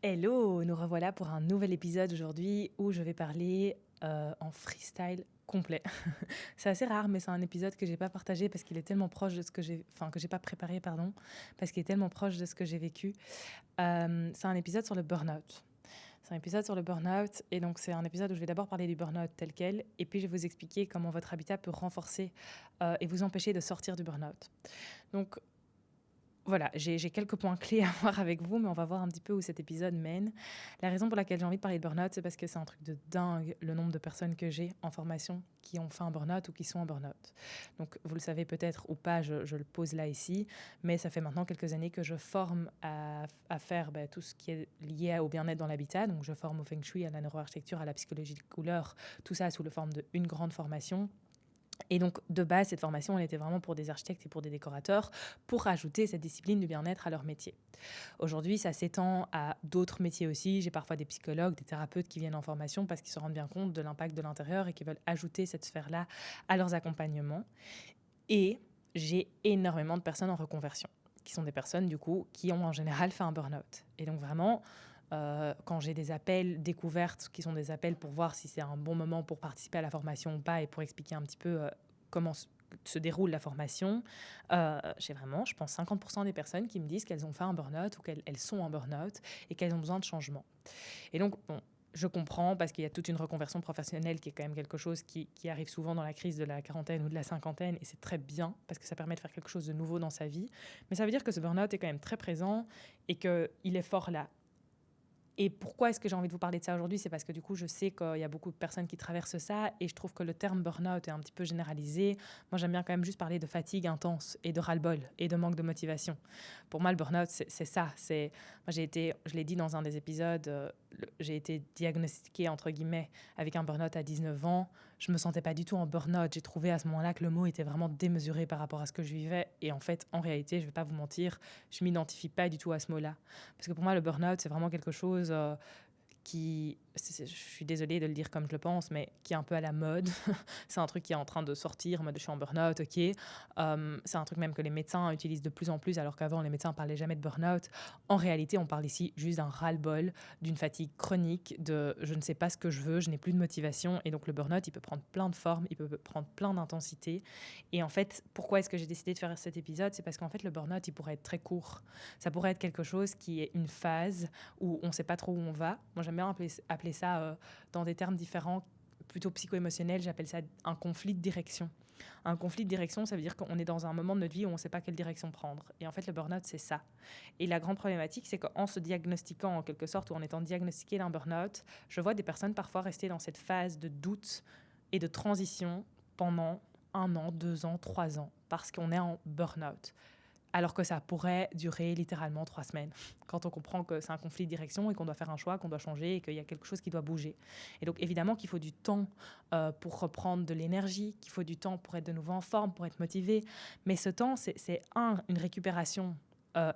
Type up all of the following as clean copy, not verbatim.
Hello, nous revoilà pour un nouvel épisode aujourd'hui où je vais parler en freestyle complet. C'est assez rare, mais c'est un épisode que j'ai pas partagé parce qu'il est tellement proche de ce que enfin que j'ai pas préparé, pardon, parce qu'il est tellement proche de ce que j'ai vécu. C'est un épisode sur le burn-out. C'est un épisode sur le burn-out et donc c'est un épisode où je vais d'abord parler du burn-out tel quel et puis je vais vous expliquer comment votre habitat peut renforcer et vous empêcher de sortir du burn-out. Donc voilà, j'ai quelques points clés à voir avec vous, mais on va voir un petit peu où cet épisode mène. La raison pour laquelle j'ai envie de parler de burn-out, c'est parce que c'est un truc de dingue, le nombre de personnes que j'ai en formation qui ont fait un burn-out ou qui sont en burn-out. Donc, vous le savez peut-être ou pas, je le pose là ici, mais ça fait maintenant quelques années que je forme à faire tout ce qui est lié au bien-être dans l'habitat. Donc, je forme au feng shui, à la neuroarchitecture, à la psychologie de couleur, tout ça sous la forme d'une grande formation. Et donc, de base, cette formation, elle était vraiment pour des architectes et pour des décorateurs, pour rajouter cette discipline du bien-être à leur métier. Aujourd'hui, ça s'étend à d'autres métiers aussi. J'ai parfois des psychologues, des thérapeutes qui viennent en formation parce qu'ils se rendent bien compte de l'impact de l'intérieur et qui veulent ajouter cette sphère-là à leurs accompagnements. Et j'ai énormément de personnes en reconversion, qui sont des personnes, du coup, qui ont en général fait un burn-out. Et donc, vraiment, quand j'ai des appels découvertes, qui sont des appels pour voir si c'est un bon moment pour participer à la formation ou pas, et pour expliquer un petit peu comment se déroule la formation, j'ai vraiment, je pense, 50% des personnes qui me disent qu'elles ont fait un burn-out ou qu'elles sont en burn-out et qu'elles ont besoin de changement. Et donc, bon, je comprends parce qu'il y a toute une reconversion professionnelle qui est quand même quelque chose qui arrive souvent dans la crise de la quarantaine ou de la cinquantaine, et c'est très bien parce que ça permet de faire quelque chose de nouveau dans sa vie. Mais ça veut dire que ce burn-out est quand même très présent et qu'il est fort là. Et pourquoi est-ce que j'ai envie de vous parler de ça aujourd'hui? C'est parce que du coup, je sais qu'il y a beaucoup de personnes qui traversent ça et je trouve que le terme burn-out est un petit peu généralisé. Moi, j'aime bien quand même juste parler de fatigue intense et de ras-le-bol et de manque de motivation. Pour moi, le burn-out, c'est ça. Moi, je l'ai dit dans un des épisodes, j'ai été diagnostiquée, entre guillemets, avec un burn-out à 19 ans. Je me sentais pas du tout en burn-out. J'ai trouvé à ce moment-là que le mot était vraiment démesuré par rapport à ce que je vivais. Et en fait, en réalité, je vais pas vous mentir, je m'identifie pas du tout à ce mot-là. Parce que pour moi, le burn-out, c'est vraiment quelque chose je suis désolée de le dire comme je le pense, mais qui est un peu à la mode. C'est un truc qui est en train de sortir, en mode je suis en burn-out, ok. C'est un truc même que les médecins utilisent de plus en plus, alors qu'avant, les médecins ne parlaient jamais de burn-out. En réalité, on parle ici juste d'un ras-le-bol, d'une fatigue chronique, de je ne sais pas ce que je veux, je n'ai plus de motivation. Et donc, le burn-out, il peut prendre plein de formes, il peut prendre plein d'intensités. Et en fait, pourquoi est-ce que j'ai décidé de faire cet épisode? C'est parce qu'en fait, le burn-out, il pourrait être très court. Ça pourrait être quelque chose qui est une phase où on ne sait pas trop où on va. Moi, j'aime bien appeler ça dans des termes différents, plutôt psycho-émotionnels, j'appelle ça un conflit de direction. Un conflit de direction, ça veut dire qu'on est dans un moment de notre vie où on ne sait pas quelle direction prendre. Et en fait, le burn-out, c'est ça. Et la grande problématique, c'est qu'en se diagnostiquant, en quelque sorte, ou en étant diagnostiqué d'un burn-out, je vois des personnes parfois rester dans cette phase de doute et de transition pendant 1 an, 2 ans, 3 ans, parce qu'on est en burn-out. Alors que ça pourrait durer littéralement 3 semaines, quand on comprend que c'est un conflit de direction et qu'on doit faire un choix, qu'on doit changer et qu'il y a quelque chose qui doit bouger. Et donc évidemment qu'il faut du temps pour reprendre de l'énergie, qu'il faut du temps pour être de nouveau en forme, pour être motivé. Mais ce temps, c'est une récupération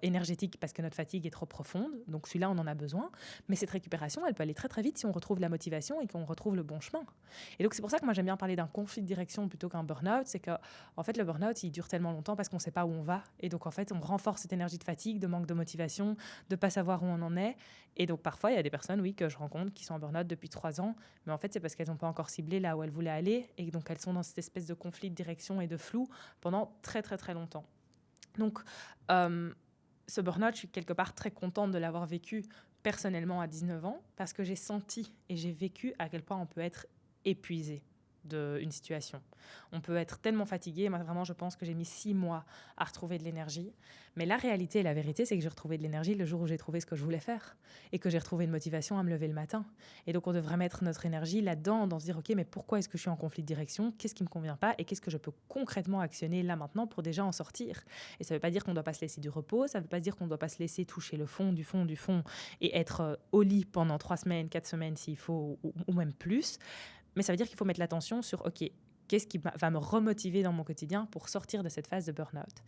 énergétique parce que notre fatigue est trop profonde, donc celui-là on en a besoin, mais cette récupération elle peut aller très très vite si on retrouve la motivation et qu'on retrouve le bon chemin. Et donc c'est pour ça que moi j'aime bien parler d'un conflit de direction plutôt qu'un burn-out, c'est que en fait le burn-out il dure tellement longtemps parce qu'on ne sait pas où on va, et donc en fait on renforce cette énergie de fatigue, de manque de motivation, de pas savoir où on en est. Et donc parfois il y a des personnes, oui, que je rencontre qui sont en burn-out depuis 3 ans, mais en fait c'est parce qu'elles n'ont pas encore ciblé là où elles voulaient aller, et donc elles sont dans cette espèce de conflit de direction et de flou pendant très très très longtemps. Donc euh, ce burn-out, je suis quelque part très contente de l'avoir vécu personnellement à 19 ans parce que j'ai senti et j'ai vécu à quel point on peut être épuisé d'une situation. On peut être tellement fatigué. Moi, vraiment, je pense que j'ai mis 6 mois à retrouver de l'énergie. Mais la réalité et la vérité, c'est que j'ai retrouvé de l'énergie le jour où j'ai trouvé ce que je voulais faire et que j'ai retrouvé une motivation à me lever le matin. Et donc, on devrait mettre notre énergie là-dedans, dans se dire, OK, mais pourquoi est-ce que je suis en conflit de direction? Qu'est-ce qui ne me convient pas? Et qu'est-ce que je peux concrètement actionner là maintenant pour déjà en sortir? Et ça ne veut pas dire qu'on ne doit pas se laisser du repos, ça ne veut pas dire qu'on ne doit pas se laisser toucher le fond du fond du fond et être au lit pendant 3 semaines, 4 semaines s'il faut, ou même plus. Mais ça veut dire qu'il faut mettre l'attention sur, OK, qu'est-ce qui va me remotiver dans mon quotidien pour sortir de cette phase de burn-out.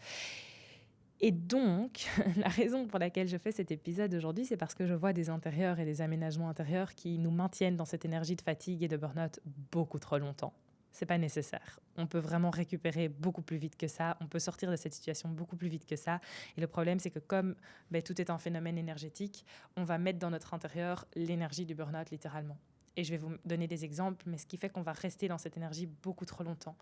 Et donc, la raison pour laquelle je fais cet épisode aujourd'hui, c'est parce que je vois des intérieurs et des aménagements intérieurs qui nous maintiennent dans cette énergie de fatigue et de burn-out beaucoup trop longtemps. c'est pas nécessaire. On peut vraiment récupérer beaucoup plus vite que ça. On peut sortir de cette situation beaucoup plus vite que ça. Et le problème, c'est que comme tout est un phénomène énergétique, on va mettre dans notre intérieur l'énergie du burn-out littéralement. Et je vais vous donner des exemples, mais ce qui fait qu'on va rester dans cette énergie beaucoup trop longtemps.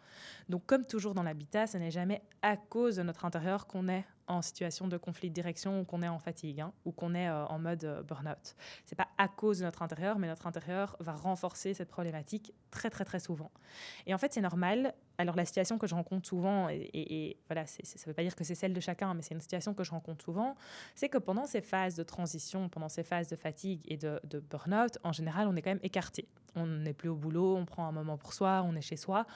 Donc, comme toujours dans l'habitat, ce n'est jamais à cause de notre intérieur qu'on est en situation de conflit de direction ou qu'on est en fatigue ou qu'on est en mode burn-out. Ce n'est pas à cause de notre intérieur, mais notre intérieur va renforcer cette problématique très, très, très souvent. Et en fait, c'est normal. Alors, la situation que je rencontre souvent, et voilà, ça ne veut pas dire que c'est celle de chacun, mais c'est une situation que je rencontre souvent, c'est que pendant ces phases de transition, pendant ces phases de fatigue et de burn-out, en général, on est quand même écarté. On n'est plus au boulot, on prend un moment pour soi, on est chez soi,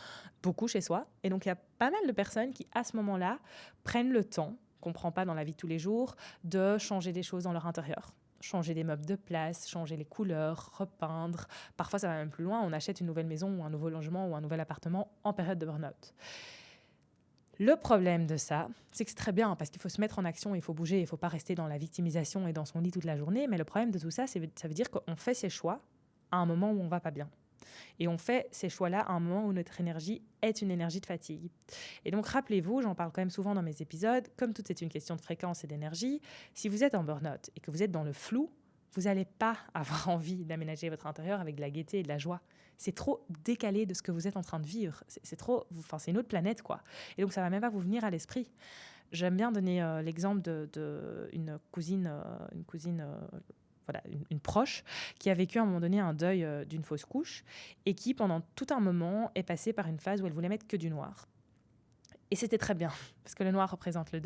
beaucoup chez soi. Et donc, il y a pas mal de personnes qui, à ce moment-là, prennent le temps, qu'on ne prend pas dans la vie de tous les jours, de changer des choses dans leur intérieur. Changer des meubles de place, changer les couleurs, repeindre. Parfois, ça va même plus loin. On achète une nouvelle maison ou un nouveau logement ou un nouvel appartement en période de burn-out. Le problème de ça, c'est que c'est très bien parce qu'il faut se mettre en action, il faut bouger, il ne faut pas rester dans la victimisation et dans son lit toute la journée. Mais le problème de tout ça, ça veut dire qu'on fait ses choix à un moment où on ne va pas bien. Et on fait ces choix-là à un moment où notre énergie est une énergie de fatigue. Et donc, rappelez-vous, j'en parle quand même souvent dans mes épisodes, comme tout est une question de fréquence et d'énergie, si vous êtes en burn-out et que vous êtes dans le flou, vous n'allez pas avoir envie d'aménager votre intérieur avec de la gaieté et de la joie. C'est trop décalé de ce que vous êtes en train de vivre. C'est une autre planète, quoi. Et donc, ça ne va même pas vous venir à l'esprit. J'aime bien donner l'exemple d'une cousine, voilà, une proche, qui a vécu à un moment donné un deuil d'une fausse couche et qui, pendant tout un moment, est passée par une phase où elle voulait mettre que du noir. Et c'était très bien, parce que le noir représente le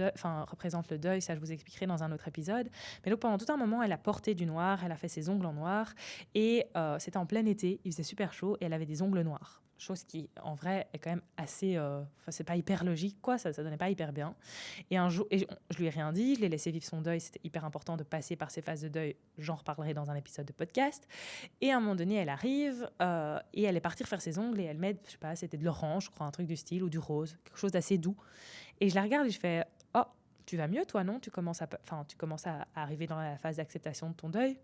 deuil, ça je vous expliquerai dans un autre épisode. Mais donc pendant tout un moment, elle a porté du noir, elle a fait ses ongles en noir, et c'était en plein été, il faisait super chaud, et elle avait des ongles noirs. Chose qui, en vrai, est quand même assez... c'est pas hyper logique, quoi, ça donnait pas hyper bien. Et un jour, je lui ai rien dit, je l'ai laissé vivre son deuil, c'était hyper important de passer par ces phases de deuil, j'en reparlerai dans un épisode de podcast. Et à un moment donné, elle arrive et elle est partie refaire ses ongles et elle met, je sais pas, c'était de l'orange, je crois, un truc du style, ou du rose, quelque chose d'assez doux. Et je la regarde et je fais « Oh, tu vas mieux toi, non ? Tu commences à arriver dans la phase d'acceptation de ton deuil ?»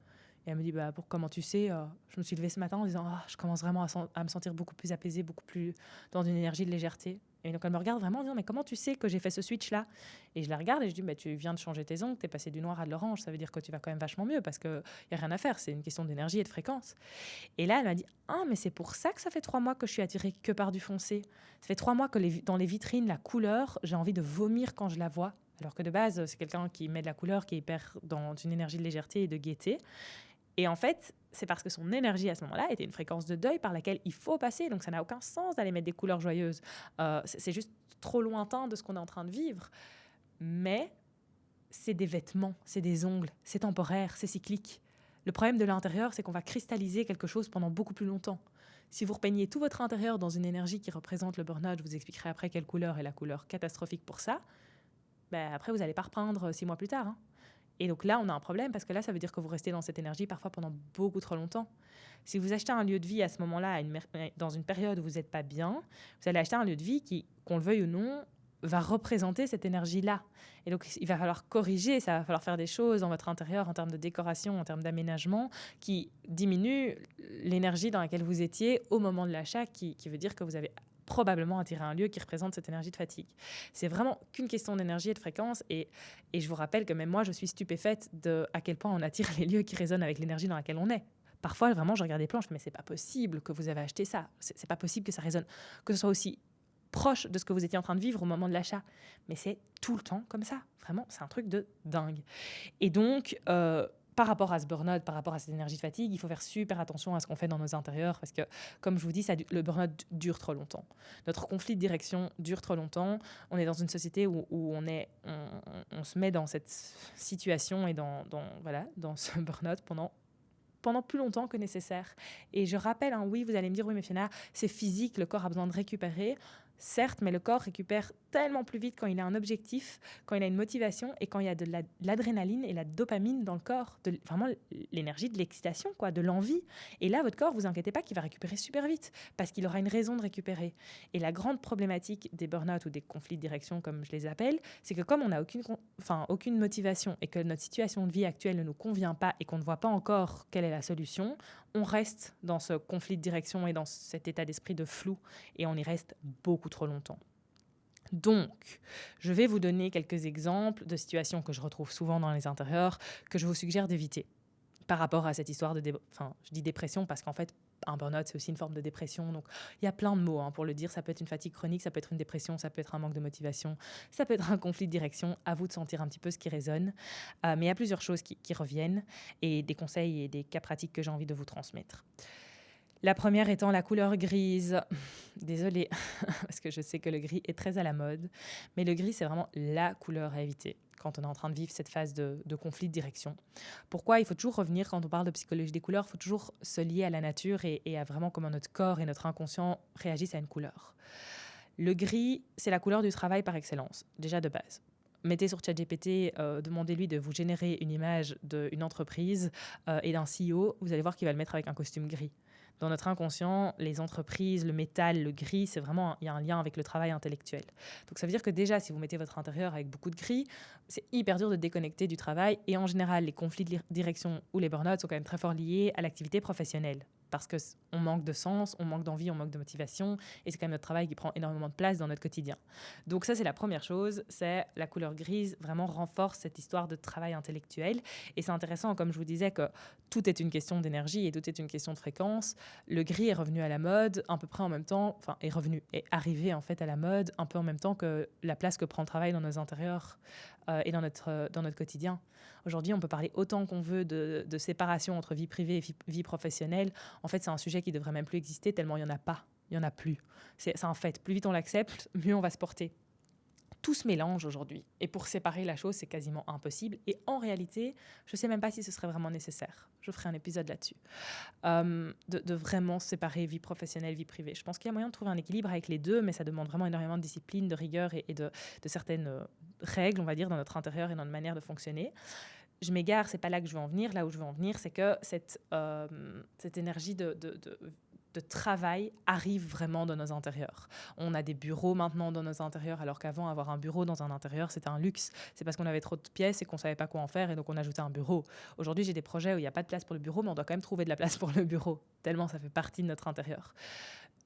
Et elle me dit « Comment tu sais ?» Je me suis levée ce matin en disant « Je commence vraiment à me sentir beaucoup plus apaisée, beaucoup plus dans une énergie de légèreté. » Et donc elle me regarde vraiment en disant « Mais comment tu sais que j'ai fait ce switch-là ?» Et je la regarde et je dis « Tu viens de changer tes ongles, t'es passé du noir à de l'orange, ça veut dire que tu vas quand même vachement mieux parce qu'il n'y a rien à faire, c'est une question d'énergie et de fréquence. » Et là, elle m'a dit « Ah, mais c'est pour ça que ça fait 3 mois que je suis attirée que par du foncé. Ça fait 3 mois que dans les vitrines, la couleur, j'ai envie de vomir quand je la vois. » Alors que de base, c'est quelqu'un qui met de la couleur, qui est hyper dans une énergie de légèreté et de gaieté. Et en fait, c'est parce que son énergie à ce moment-là était une fréquence de deuil par laquelle il faut passer. Donc ça n'a aucun sens d'aller mettre des couleurs joyeuses. C'est juste trop lointain de ce qu'on est en train de vivre. Mais c'est des vêtements, c'est des ongles, c'est temporaire, c'est cyclique. Le problème de l'intérieur, c'est qu'on va cristalliser quelque chose pendant beaucoup plus longtemps. Si vous repeignez tout votre intérieur dans une énergie qui représente le burn-out, je vous expliquerai après quelle couleur est la couleur catastrophique pour ça, après vous n'allez pas repeindre 6 mois plus tard. Et donc là, on a un problème parce que là, ça veut dire que vous restez dans cette énergie parfois pendant beaucoup trop longtemps. Si vous achetez un lieu de vie à ce moment-là, dans une période où vous n'êtes pas bien, vous allez acheter un lieu de vie qui, qu'on le veuille ou non, va représenter cette énergie-là. Et donc, il va falloir corriger, ça va falloir faire des choses dans votre intérieur en termes de décoration, en termes d'aménagement, qui diminuent l'énergie dans laquelle vous étiez au moment de l'achat, qui veut dire que vous avez probablement attiré un lieu qui représente cette énergie de fatigue. C'est vraiment qu'une question d'énergie et de fréquence. Et je vous rappelle que même moi, je suis stupéfaite à quel point on attire les lieux qui résonnent avec l'énergie dans laquelle on est. Parfois, vraiment, je regarde des plans, je me dis, mais c'est pas possible que vous avez acheté ça. C'est pas possible que ça résonne, que ce soit aussi proche de ce que vous étiez en train de vivre au moment de l'achat. Mais c'est tout le temps comme ça. Vraiment, c'est un truc de dingue. Et donc, par rapport à ce burn-out, par rapport à cette énergie de fatigue, il faut faire super attention à ce qu'on fait dans nos intérieurs parce que, comme je vous dis, le burn-out dure trop longtemps. Notre conflit de direction dure trop longtemps. On est dans une société où on se met dans cette situation et dans ce burn-out pendant plus longtemps que nécessaire. Et je rappelle, oui, vous allez me dire, oui, mais Fiona, c'est physique, le corps a besoin de récupérer. certes, mais le corps récupère tellement plus vite quand il a un objectif, quand il a une motivation et quand il y a de l'adrénaline et la dopamine dans le corps, vraiment l'énergie de l'excitation, quoi, de l'envie. Et là, votre corps, vous inquiétez pas qu'il va récupérer super vite parce qu'il aura une raison de récupérer. Et la grande problématique des burn-out ou des conflits de direction, comme je les appelle, c'est que comme on n'a aucune motivation et que notre situation de vie actuelle ne nous convient pas et qu'on ne voit pas encore quelle est la solution, on reste dans ce conflit de direction et dans cet état d'esprit de flou et on y reste beaucoup trop longtemps. Donc, je vais vous donner quelques exemples de situations que je retrouve souvent dans les intérieurs que je vous suggère d'éviter par rapport à cette histoire de... je dis dépression parce qu'en fait, un burn-out, c'est aussi une forme de dépression. Donc, il y a plein de mots pour le dire. Ça peut être une fatigue chronique, ça peut être une dépression, ça peut être un manque de motivation, ça peut être un conflit de direction. À vous de sentir un petit peu ce qui résonne. Mais il y a plusieurs choses qui reviennent et des conseils et des cas pratiques que j'ai envie de vous transmettre. La première étant la couleur grise. Désolée, parce que je sais que le gris est très à la mode, mais le gris, c'est vraiment la couleur à éviter quand on est en train de vivre cette phase de conflit de direction. Pourquoi? Il faut toujours revenir, quand on parle de psychologie des couleurs, il faut toujours se lier à la nature et à vraiment comment notre corps et notre inconscient réagissent à une couleur. Le gris, c'est la couleur du travail par excellence, déjà de base. Mettez sur ChatGPT, demandez-lui de vous générer une image d'une entreprise et d'un CEO, vous allez voir qu'il va le mettre avec un costume gris. Dans notre inconscient, les entreprises, le métal, le gris, c'est vraiment, il y a un lien avec le travail intellectuel. Donc ça veut dire que déjà, si vous mettez votre intérieur avec beaucoup de gris, c'est hyper dur de déconnecter du travail. Et en général, les conflits de direction ou les burn-out sont quand même très fort liés à l'activité professionnelle. Parce qu'on manque de sens, on manque d'envie, on manque de motivation. Et c'est quand même notre travail qui prend énormément de place dans notre quotidien. Donc ça, c'est la première chose, c'est la couleur grise vraiment renforce cette histoire de travail intellectuel. Et c'est intéressant, comme je vous disais, que tout est une question d'énergie et tout est une question de fréquence. Le gris est revenu à la mode à peu près en même temps, est arrivé en fait à la mode un peu en même temps que la place que prend le travail dans nos intérieurs et dans notre quotidien. Aujourd'hui, on peut parler autant qu'on veut de séparation entre vie privée et vie professionnelle. En fait, c'est un sujet qui devrait même plus exister tellement il n'y en a pas. Il n'y en a plus. C'est un fait. Plus vite on l'accepte, mieux on va se porter. Tout se mélange aujourd'hui. Et pour séparer la chose, c'est quasiment impossible. Et en réalité, je ne sais même pas si ce serait vraiment nécessaire. Je ferai un épisode là-dessus. De vraiment séparer vie professionnelle, vie privée. Je pense qu'il y a moyen de trouver un équilibre avec les deux, mais ça demande vraiment énormément de discipline, de rigueur et de certaines règles, on va dire, dans notre intérieur et dans notre manière de fonctionner. Je m'égare, c'est pas là que je veux en venir. Là où je veux en venir, c'est que cette énergie de travail arrive vraiment dans nos intérieurs. On a des bureaux maintenant dans nos intérieurs, alors qu'avant, avoir un bureau dans un intérieur, c'était un luxe. C'est parce qu'on avait trop de pièces et qu'on savait pas quoi en faire, et donc on ajoutait un bureau. Aujourd'hui, j'ai des projets où il n'y a pas de place pour le bureau, mais on doit quand même trouver de la place pour le bureau, tellement ça fait partie de notre intérieur.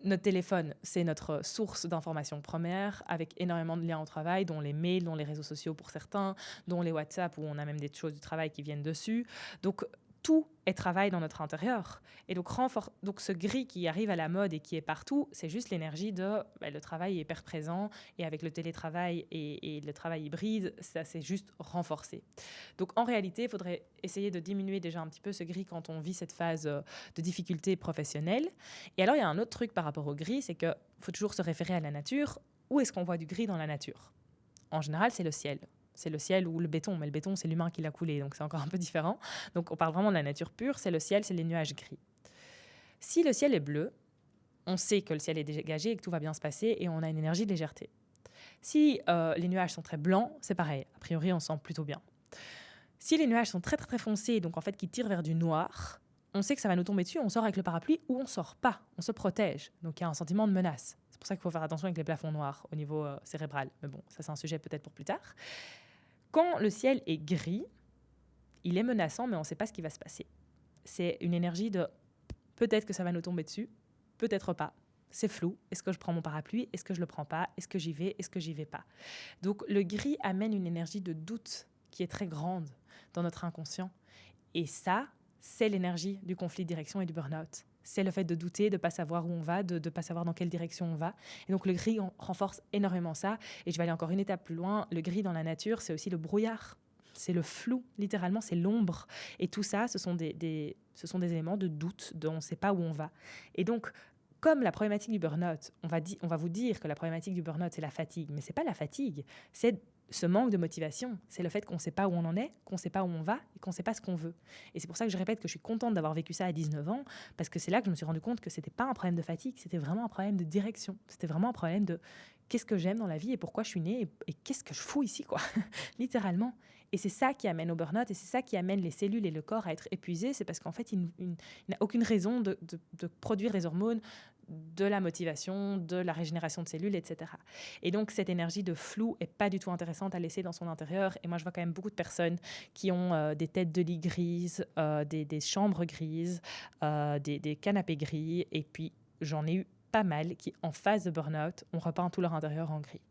Notre téléphone, c'est notre source d'information première, avec énormément de liens au travail, dont les mails, dont les réseaux sociaux pour certains, dont les WhatsApp, où on a même des choses du travail qui viennent dessus. Donc, tout est travail dans notre intérieur. Et donc ce gris qui arrive à la mode et qui est partout, c'est juste l'énergie de le travail est hyper présent, et avec le télétravail et le travail hybride, ça s'est juste renforcé. Donc en réalité, il faudrait essayer de diminuer déjà un petit peu ce gris quand on vit cette phase de difficulté professionnelle. Et alors il y a un autre truc par rapport au gris, c'est qu'il faut toujours se référer à la nature. Où est-ce qu'on voit du gris dans la nature? En général, c'est le ciel. C'est le ciel ou le béton, mais le béton, c'est l'humain qui l'a coulé, donc c'est encore un peu différent. Donc on parle vraiment de la nature pure, c'est le ciel, c'est les nuages gris. Si le ciel est bleu, on sait que le ciel est dégagé et que tout va bien se passer et on a une énergie de légèreté. Si les nuages sont très blancs, c'est pareil, a priori on sent plutôt bien. Si les nuages sont très très très foncés, donc en fait qui tirent vers du noir, on sait que ça va nous tomber dessus, on sort avec le parapluie ou on sort pas, on se protège. Donc il y a un sentiment de menace. C'est pour ça qu'il faut faire attention avec les plafonds noirs au niveau cérébral. Mais bon, ça c'est un sujet peut-être pour plus tard. Quand le ciel est gris, il est menaçant, mais on ne sait pas ce qui va se passer. C'est une énergie de peut-être que ça va nous tomber dessus, peut-être pas. C'est flou. Est-ce que je prends mon parapluie? Est-ce que je le prends pas? Est-ce que j'y vais? Est-ce que j'y vais pas? Donc le gris amène une énergie de doute qui est très grande dans notre inconscient. Et ça, c'est l'énergie du conflit de direction et du burn-out. C'est le fait de douter, de ne pas savoir où on va, de ne pas savoir dans quelle direction on va. Et donc le gris renforce énormément ça. Et je vais aller encore une étape plus loin. Le gris dans la nature, c'est aussi le brouillard. C'est le flou, littéralement, c'est l'ombre. Et tout ça, ce sont des éléments de doute, on ne sait pas où on va. Et donc, comme la problématique du burn-out, on va vous dire que la problématique du burn-out, c'est la fatigue. Mais ce n'est pas la fatigue, c'est ce manque de motivation, c'est le fait qu'on ne sait pas où on en est, qu'on ne sait pas où on va et qu'on ne sait pas ce qu'on veut. Et c'est pour ça que je répète que je suis contente d'avoir vécu ça à 19 ans, parce que c'est là que je me suis rendu compte que ce n'était pas un problème de fatigue, c'était vraiment un problème de direction. C'était vraiment un problème de qu'est-ce que j'aime dans la vie et pourquoi je suis née et qu'est-ce que je fous ici, quoi, littéralement. Et c'est ça qui amène au burn-out et c'est ça qui amène les cellules et le corps à être épuisés. C'est parce qu'en fait, il n'a aucune raison de produire des hormones, de la motivation, de la régénération de cellules, etc. Et donc, cette énergie de flou est pas du tout intéressante à laisser dans son intérieur. Et moi, je vois quand même beaucoup de personnes qui ont des têtes de lit grises, des chambres grises, des canapés gris. Et puis, j'en ai eu pas mal qui, en phase de burn-out, ont repeint tout leur intérieur en gris.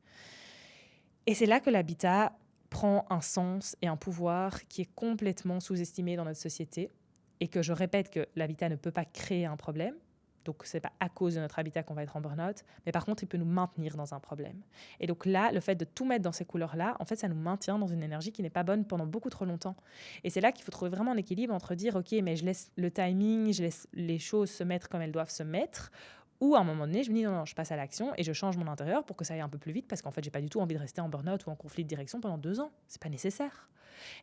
Et c'est là que l'habitat prend un sens et un pouvoir qui est complètement sous-estimé dans notre société. Et que je répète que l'habitat ne peut pas créer un problème. Donc, ce n'est pas à cause de notre habitat qu'on va être en burn-out, mais par contre, il peut nous maintenir dans un problème. Et donc là, le fait de tout mettre dans ces couleurs-là, en fait, ça nous maintient dans une énergie qui n'est pas bonne pendant beaucoup trop longtemps. Et c'est là qu'il faut trouver vraiment un équilibre entre dire, OK, mais je laisse le timing, je laisse les choses se mettre comme elles doivent se mettre, ou à un moment donné, je me dis, non, je passe à l'action et je change mon intérieur pour que ça aille un peu plus vite, parce qu'en fait, j'ai pas du tout envie de rester en burn-out ou en conflit de direction pendant 2 ans. C'est pas nécessaire.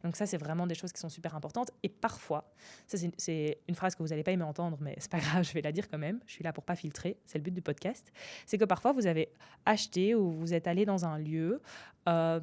Donc ça, c'est vraiment des choses qui sont super importantes. Et parfois, ça c'est une phrase que vous n'allez pas aimer entendre, mais c'est pas grave, je vais la dire quand même. Je suis là pour pas filtrer, c'est le but du podcast. C'est que parfois, vous avez acheté ou vous êtes allé dans un lieu à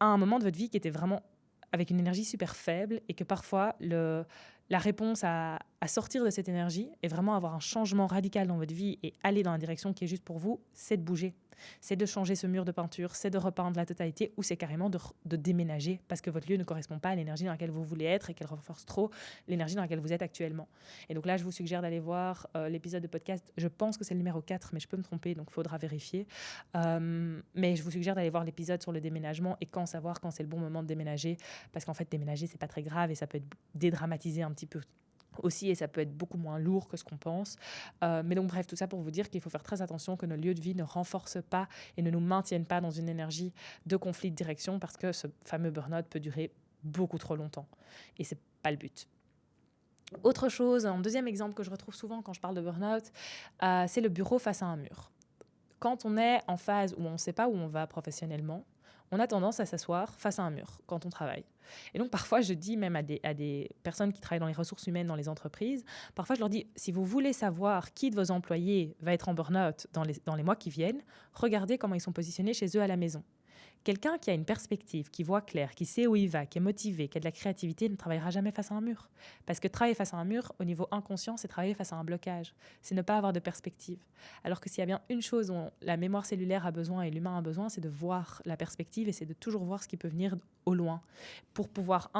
un moment de votre vie qui était vraiment avec une énergie super faible et que parfois, la réponse à sortir de cette énergie et vraiment avoir un changement radical dans votre vie et aller dans la direction qui est juste pour vous, c'est de bouger. C'est de changer ce mur de peinture, c'est de repeindre la totalité ou c'est carrément de déménager parce que votre lieu ne correspond pas à l'énergie dans laquelle vous voulez être et qu'elle renforce trop l'énergie dans laquelle vous êtes actuellement. Et donc là, je vous suggère d'aller voir l'épisode de podcast. Je pense que c'est le numéro 4, mais je peux me tromper, donc il faudra vérifier. Mais je vous suggère d'aller voir l'épisode sur le déménagement et quand savoir quand c'est le bon moment de déménager parce qu'en fait, déménager, c'est pas très grave et ça peut être dédramatisé un petit peu aussi et ça peut être beaucoup moins lourd que ce qu'on pense. Mais donc bref, tout ça pour vous dire qu'il faut faire très attention que nos lieux de vie ne renforcent pas et ne nous maintiennent pas dans une énergie de conflit de direction parce que ce fameux burn-out peut durer beaucoup trop longtemps et c'est pas le but. Autre chose, un deuxième exemple que je retrouve souvent quand je parle de burn-out, c'est le bureau face à un mur. Quand on est en phase où on ne sait pas où on va professionnellement, on a tendance à s'asseoir face à un mur quand on travaille. Et donc parfois, je dis même à des personnes qui travaillent dans les ressources humaines dans les entreprises, parfois je leur dis, si vous voulez savoir qui de vos employés va être en burn-out dans les mois qui viennent, regardez comment ils sont positionnés chez eux à la maison. Quelqu'un qui a une perspective, qui voit clair, qui sait où il va, qui est motivé, qui a de la créativité, ne travaillera jamais face à un mur. Parce que travailler face à un mur, au niveau inconscient, c'est travailler face à un blocage. C'est ne pas avoir de perspective. Alors que s'il y a bien une chose dont la mémoire cellulaire a besoin et l'humain a besoin, c'est de voir la perspective et c'est de toujours voir ce qui peut venir au loin. Pour pouvoir,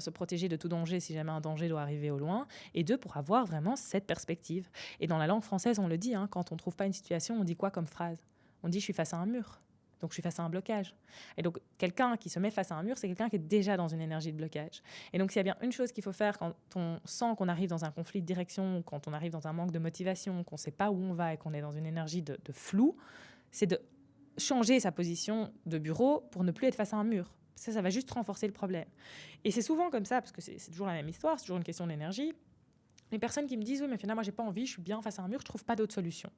se protéger de tout danger si jamais un danger doit arriver au loin, et deux, pour avoir vraiment cette perspective. Et dans la langue française, on le dit, quand on ne trouve pas une situation, on dit quoi comme phrase ? On dit « je suis face à un mur ». Donc, je suis face à un blocage. Et donc, quelqu'un qui se met face à un mur, c'est quelqu'un qui est déjà dans une énergie de blocage. Et donc, s'il y a bien une chose qu'il faut faire quand on sent qu'on arrive dans un conflit de direction, quand on arrive dans un manque de motivation, qu'on ne sait pas où on va et qu'on est dans une énergie de flou, c'est de changer sa position de bureau pour ne plus être face à un mur. Ça va juste renforcer le problème. Et c'est souvent comme ça, parce que c'est toujours la même histoire, c'est toujours une question d'énergie. Les personnes qui me disent « oui, mais finalement, moi, j'ai pas envie, je suis bien face à un mur, je trouve pas d'autre solution ».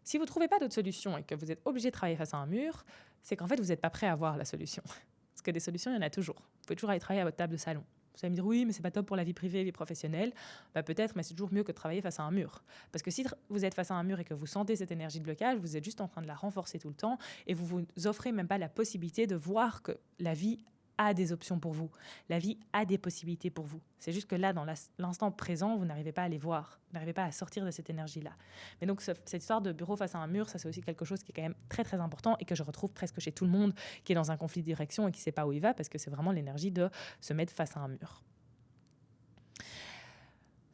Si vous ne trouvez pas d'autre solution et que vous êtes obligé de travailler face à un mur, c'est qu'en fait, vous n'êtes pas prêt à voir la solution. Parce que des solutions, il y en a toujours. Vous pouvez toujours aller travailler à votre table de salon. Vous allez me dire, oui, mais c'est pas top pour la vie privée et vie professionnelle. Peut-être, mais c'est toujours mieux que de travailler face à un mur. Parce que si vous êtes face à un mur et que vous sentez cette énergie de blocage, vous êtes juste en train de la renforcer tout le temps et vous vous offrez même pas la possibilité de voir que la vie a des options pour vous. La vie a des possibilités pour vous. C'est juste que là, dans l'instant présent, vous n'arrivez pas à les voir. Vous n'arrivez pas à sortir de cette énergie-là. Mais donc, cette histoire de bureau face à un mur, ça, c'est aussi quelque chose qui est quand même très, très important et que je retrouve presque chez tout le monde qui est dans un conflit de direction et qui ne sait pas où il va parce que c'est vraiment l'énergie de se mettre face à un mur.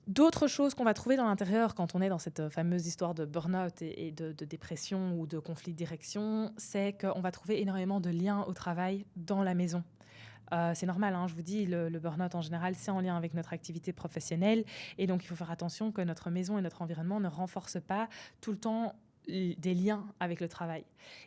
D'autres choses qu'on va trouver dans l'intérieur quand on est dans cette fameuse histoire de burn-out et de dépression ou de conflit de direction, c'est qu'on va trouver énormément de liens au travail dans la maison. C'est normal, je vous dis, le burn-out en général, c'est en lien avec notre activité professionnelle. Et donc, il faut faire attention que notre maison et notre environnement ne renforcent pas tout le temps des liens avec le travail.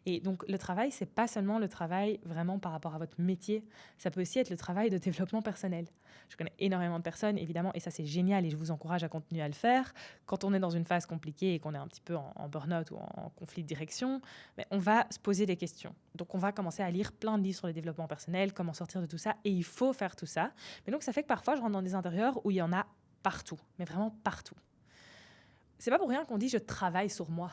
Et donc, le travail, c'est pas seulement le travail vraiment par rapport à votre métier, ça peut aussi être le travail de développement personnel. Je connais énormément de personnes, évidemment, et ça, c'est génial et je vous encourage à continuer à le faire. Quand on est dans une phase compliquée et qu'on est un petit peu en burn-out ou en conflit de direction, mais on va se poser des questions. Donc, on va commencer à lire plein de livres sur le développement personnel, comment sortir de tout ça, et il faut faire tout ça. Mais donc, ça fait que parfois, je rentre dans des intérieurs où il y en a partout, mais vraiment partout. C'est pas pour rien qu'on dit je travaille sur moi.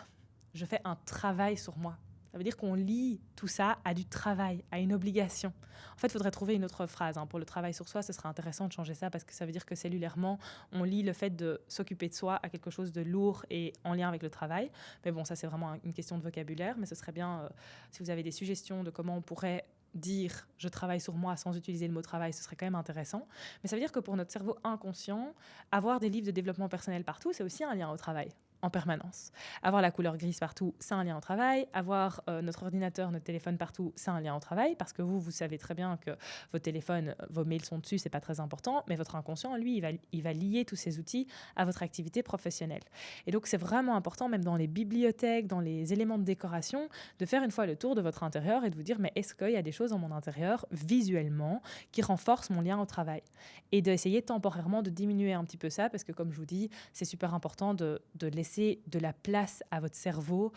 Je fais un travail sur moi. Ça veut dire qu'on lie tout ça à du travail, à une obligation. En fait, il faudrait trouver une autre phrase. Pour le travail sur soi, ce serait intéressant de changer ça parce que ça veut dire que cellulairement, on lie le fait de s'occuper de soi à quelque chose de lourd et en lien avec le travail. Mais bon, ça, c'est vraiment une question de vocabulaire. Mais ce serait bien, si vous avez des suggestions de comment on pourrait dire je travaille sur moi sans utiliser le mot travail, ce serait quand même intéressant. Mais ça veut dire que pour notre cerveau inconscient, avoir des livres de développement personnel partout, c'est aussi un lien au travail en permanence. Avoir la couleur grise partout, c'est un lien au travail. Avoir notre ordinateur, notre téléphone partout, c'est un lien au travail parce que vous savez très bien que votre téléphone, vos mails sont dessus, c'est pas très important, mais votre inconscient, lui, il va lier tous ces outils à votre activité professionnelle. Et donc, c'est vraiment important, même dans les bibliothèques, dans les éléments de décoration, de faire une fois le tour de votre intérieur et de vous dire, mais est-ce qu'il y a des choses dans mon intérieur, visuellement, qui renforcent mon lien au travail? Et d'essayer temporairement de diminuer un petit peu ça parce que, comme je vous dis, c'est super important de laisser de la place à votre cerveau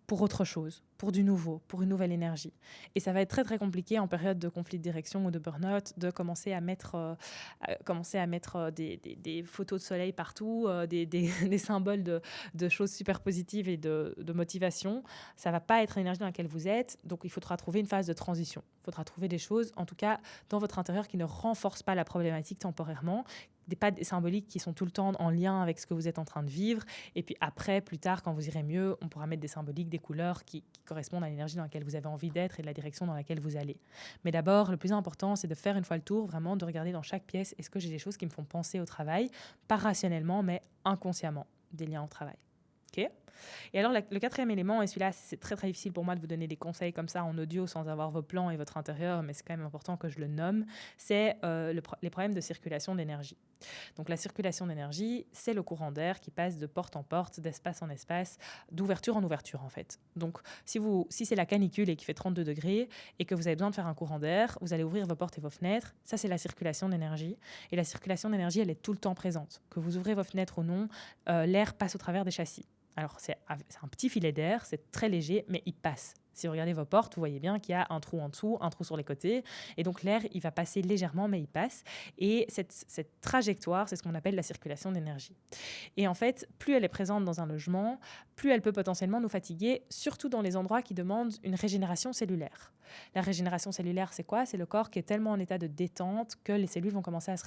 pour autre chose, pour du nouveau, pour une nouvelle énergie. Et ça va être très très compliqué en période de conflit de direction ou de burn-out de commencer à mettre, des photos de soleil partout, des symboles de choses super positives et de motivation. Ça ne va pas être l'énergie dans laquelle vous êtes, donc il faudra trouver une phase de transition. Il faudra trouver des choses, en tout cas dans votre intérieur, qui ne renforcent pas la problématique temporairement, pas des symboliques qui sont tout le temps en lien avec ce que vous êtes en train de vivre. Et puis après, plus tard, quand vous irez mieux, on pourra mettre des symboliques, des couleurs qui correspondent à l'énergie dans laquelle vous avez envie d'être et de la direction dans laquelle vous allez. Mais d'abord, le plus important, c'est de faire une fois le tour, vraiment de regarder dans chaque pièce, est-ce que j'ai des choses qui me font penser au travail, pas rationnellement, mais inconsciemment, des liens au travail. OK ? Et alors, le quatrième élément, et celui-là, c'est très très difficile pour moi de vous donner des conseils comme ça en audio sans avoir vos plans et votre intérieur, mais c'est quand même important que je le nomme, c'est les problèmes de circulation d'énergie. Donc la circulation d'énergie, c'est le courant d'air qui passe de porte en porte, d'espace en espace, d'ouverture en ouverture en fait. Donc si c'est la canicule et qu'il fait 32 degrés et que vous avez besoin de faire un courant d'air, vous allez ouvrir vos portes et vos fenêtres, ça c'est la circulation d'énergie. Et la circulation d'énergie, elle est tout le temps présente. Que vous ouvrez vos fenêtres ou non, l'air passe au travers des châssis. Alors, c'est un petit filet d'air, c'est très léger, mais il passe. Si vous regardez vos portes, vous voyez bien qu'il y a un trou en dessous, un trou sur les côtés. Et donc, l'air, il va passer légèrement, mais il passe. Et cette trajectoire, c'est ce qu'on appelle la circulation d'énergie. Et en fait, plus elle est présente dans un logement, plus elle peut potentiellement nous fatiguer, surtout dans les endroits qui demandent une régénération cellulaire. La régénération cellulaire, c'est quoi ? C'est le corps qui est tellement en état de détente que les cellules vont commencer à se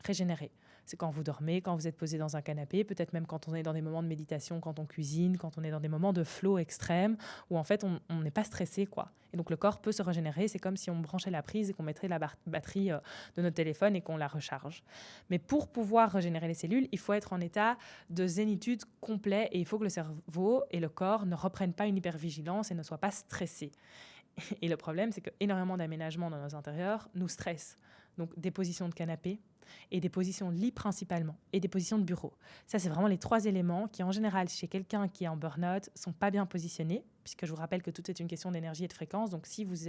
régénérer. C'est quand vous dormez, quand vous êtes posé dans un canapé, peut-être même quand on est dans des moments de méditation, quand on cuisine, quand on est dans des moments de flow extrême, où en fait on n'est pas stressé, quoi. Et donc le corps peut se régénérer, c'est comme si on branchait la prise et qu'on mettrait la batterie de notre téléphone et qu'on la recharge. Mais pour pouvoir régénérer les cellules, il faut être en état de zénitude complet et il faut que le cerveau et le corps ne reprennent pas une hypervigilance et ne soient pas stressés. Et le problème, c'est qu'énormément d'aménagements dans nos intérieurs nous stressent. Donc des positions de canapé, et des positions de lit principalement, et des positions de bureau. Ça, c'est vraiment les 3 éléments qui, en général, chez quelqu'un qui est en burn-out, sont pas bien positionnés, puisque je vous rappelle que tout est une question d'énergie et de fréquence. Donc, si vous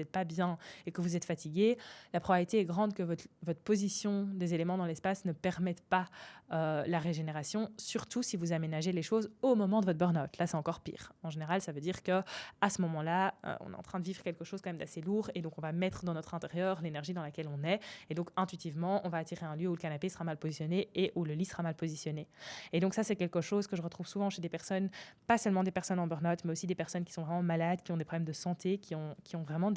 êtes pas bien et que vous êtes fatigué, la probabilité est grande que votre position des éléments dans l'espace ne permette pas la régénération, surtout si vous aménagez les choses au moment de votre burn-out. Là, c'est encore pire. En général, ça veut dire qu'à ce moment-là, on est en train de vivre quelque chose quand même d'assez lourd, et donc on va mettre dans notre intérieur l'énergie dans laquelle on est, et donc intuitivement, on va attirer un lieu où le canapé sera mal positionné et où le lit sera mal positionné. Et donc ça, c'est quelque chose que je retrouve souvent chez des personnes, pas seulement des personnes en burn-out, mais aussi des personnes qui sont vraiment malades, qui ont des problèmes de santé, qui ont vraiment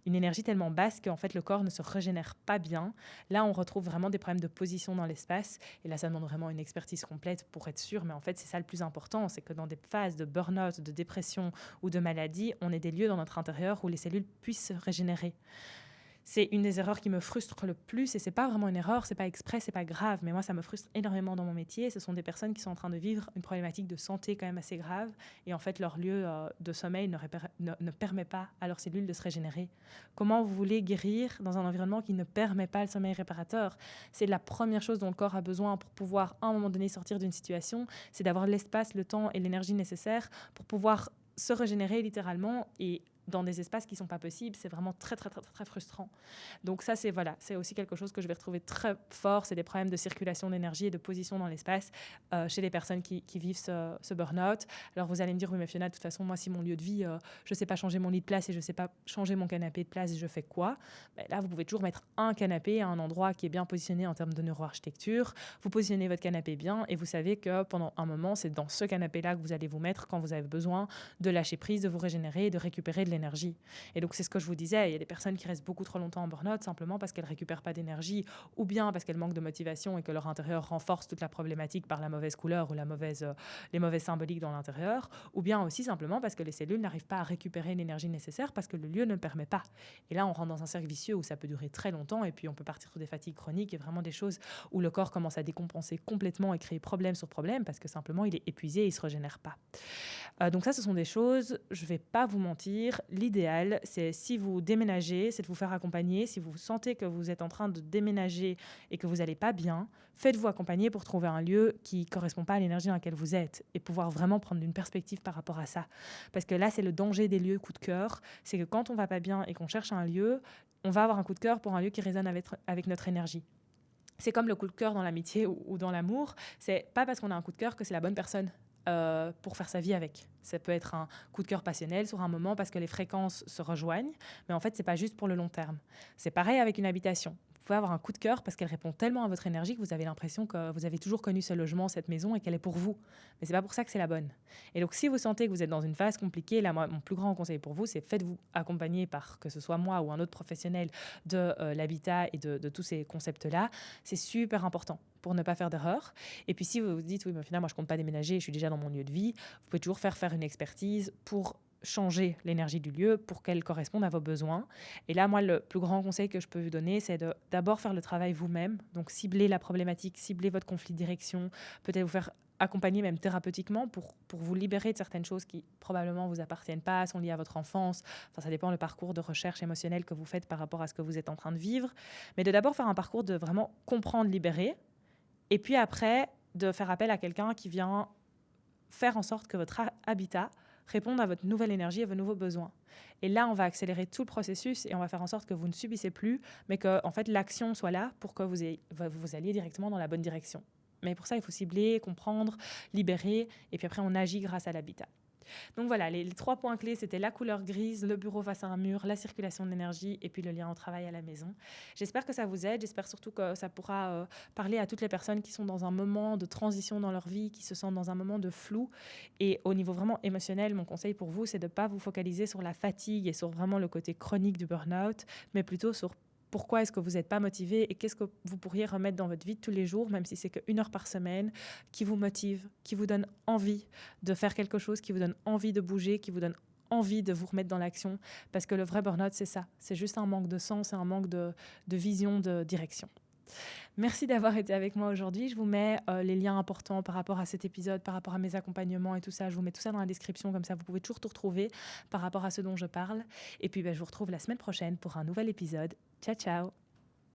une énergie tellement basse qu'en fait le corps ne se régénère pas bien. Là, on retrouve vraiment des problèmes de position dans l'espace, et là, ça demande vraiment une expertise complète pour être sûr, mais en fait, c'est ça le plus important, c'est que dans des phases de burn-out, de dépression ou de maladie, on ait des lieux dans notre intérieur où les cellules puissent se régénérer. C'est une des erreurs qui me frustre le plus et c'est pas vraiment une erreur, c'est pas exprès, c'est pas grave, mais moi ça me frustre énormément dans mon métier. Ce sont des personnes qui sont en train de vivre une problématique de santé quand même assez grave et en fait leur lieu de sommeil ne permet pas à leurs cellules de se régénérer. Comment vous voulez guérir dans un environnement qui ne permet pas le sommeil réparateur? C'est la première chose dont le corps a besoin pour pouvoir à un moment donné sortir d'une situation, c'est d'avoir l'espace, le temps et l'énergie nécessaires pour pouvoir se régénérer littéralement et dans des espaces qui ne sont pas possibles, c'est vraiment très, très, très, très, très frustrant. Donc ça, c'est aussi quelque chose que je vais retrouver très fort, c'est des problèmes de circulation d'énergie et de position dans l'espace chez les personnes qui vivent ce burn-out. Alors vous allez me dire, oui mais Fiona, de toute façon, moi si mon lieu de vie, je ne sais pas changer mon lit de place et je ne sais pas changer mon canapé de place, je fais quoi? Ben là, vous pouvez toujours mettre un canapé à un endroit qui est bien positionné en termes de neuroarchitecture. Vous positionnez votre canapé bien et vous savez que pendant un moment, c'est dans ce canapé-là que vous allez vous mettre quand vous avez besoin de lâcher prise, de vous régénérer et de récupérer de l'énergie. Et donc c'est ce que je vous disais, il y a des personnes qui restent beaucoup trop longtemps en burn-out simplement parce qu'elles ne récupèrent pas d'énergie ou bien parce qu'elles manquent de motivation et que leur intérieur renforce toute la problématique par la mauvaise couleur ou les mauvaises symboliques dans l'intérieur, ou bien aussi simplement parce que les cellules n'arrivent pas à récupérer l'énergie nécessaire parce que le lieu ne le permet pas. Et là on rentre dans un cercle vicieux où ça peut durer très longtemps et puis on peut partir sur des fatigues chroniques et vraiment des choses où le corps commence à décompenser complètement et créer problème sur problème parce que simplement il est épuisé et il ne se régénère pas. Donc ça, ce sont des choses, je ne vais pas vous mentir, l'idéal, c'est si vous déménagez, c'est de vous faire accompagner. Si vous sentez que vous êtes en train de déménager et que vous n'allez pas bien, faites-vous accompagner pour trouver un lieu qui ne correspond pas à l'énergie dans laquelle vous êtes et pouvoir vraiment prendre une perspective par rapport à ça. Parce que là, c'est le danger des lieux coup de cœur, c'est que quand on ne va pas bien et qu'on cherche un lieu, on va avoir un coup de cœur pour un lieu qui résonne avec notre énergie. C'est comme le coup de cœur dans l'amitié ou dans l'amour, c'est pas parce qu'on a un coup de cœur que c'est la bonne personne pour faire sa vie avec. Ça peut être un coup de cœur passionnel sur un moment parce que les fréquences se rejoignent, mais en fait, c'est pas juste pour le long terme. C'est pareil avec une habitation. Vous pouvez avoir un coup de cœur parce qu'elle répond tellement à votre énergie que vous avez l'impression que vous avez toujours connu ce logement, cette maison et qu'elle est pour vous. Mais c'est pas pour ça que c'est la bonne. Et donc, si vous sentez que vous êtes dans une phase compliquée, là, moi, mon plus grand conseil pour vous, c'est faites-vous accompagner par que ce soit moi ou un autre professionnel de l'habitat et de tous ces concepts-là. C'est super important pour ne pas faire d'erreur. Et puis si vous vous dites, oui, mais finalement, moi, je compte pas déménager, je suis déjà dans mon lieu de vie, vous pouvez toujours faire une expertise pour changer l'énergie du lieu pour qu'elle corresponde à vos besoins. Et là, moi, le plus grand conseil que je peux vous donner, c'est de d'abord faire le travail vous-même. Donc, cibler la problématique, cibler votre conflit de direction, peut-être vous faire accompagner même thérapeutiquement pour vous libérer de certaines choses qui probablement vous appartiennent pas, sont liées à votre enfance. Enfin, ça dépend le parcours de recherche émotionnelle que vous faites par rapport à ce que vous êtes en train de vivre. Mais de d'abord faire un parcours de vraiment comprendre, libérer, et puis après, de faire appel à quelqu'un qui vient faire en sorte que votre habitat réponde à votre nouvelle énergie et à vos nouveaux besoins. Et là, on va accélérer tout le processus et on va faire en sorte que vous ne subissez plus, mais que en fait, l'action soit là pour que vous alliez directement dans la bonne direction. Mais pour ça, il faut cibler, comprendre, libérer, et puis après, on agit grâce à l'habitat. Donc voilà, les 3 points clés, c'était la couleur grise, le bureau face à un mur, la circulation d'énergie et puis le lien au travail à la maison. J'espère que ça vous aide, j'espère surtout que ça pourra parler à toutes les personnes qui sont dans un moment de transition dans leur vie, qui se sentent dans un moment de flou. Et au niveau vraiment émotionnel, mon conseil pour vous, c'est de ne pas vous focaliser sur la fatigue et sur vraiment le côté chronique du burn-out, mais plutôt sur pourquoi est-ce que vous n'êtes pas motivé et qu'est-ce que vous pourriez remettre dans votre vie de tous les jours, même si c'est qu'1 heure par semaine, qui vous motive, qui vous donne envie de faire quelque chose, qui vous donne envie de bouger, qui vous donne envie de vous remettre dans l'action. Parce que le vrai burn-out, c'est ça. C'est juste un manque de sens et un manque de vision, de direction. Merci d'avoir été avec moi aujourd'hui. Je vous mets les liens importants par rapport à cet épisode, par rapport à mes accompagnements et tout ça. Je vous mets tout ça dans la description, comme ça vous pouvez toujours tout retrouver par rapport à ce dont je parle. Et puis je vous retrouve la semaine prochaine pour un nouvel épisode. Ciao, ciao!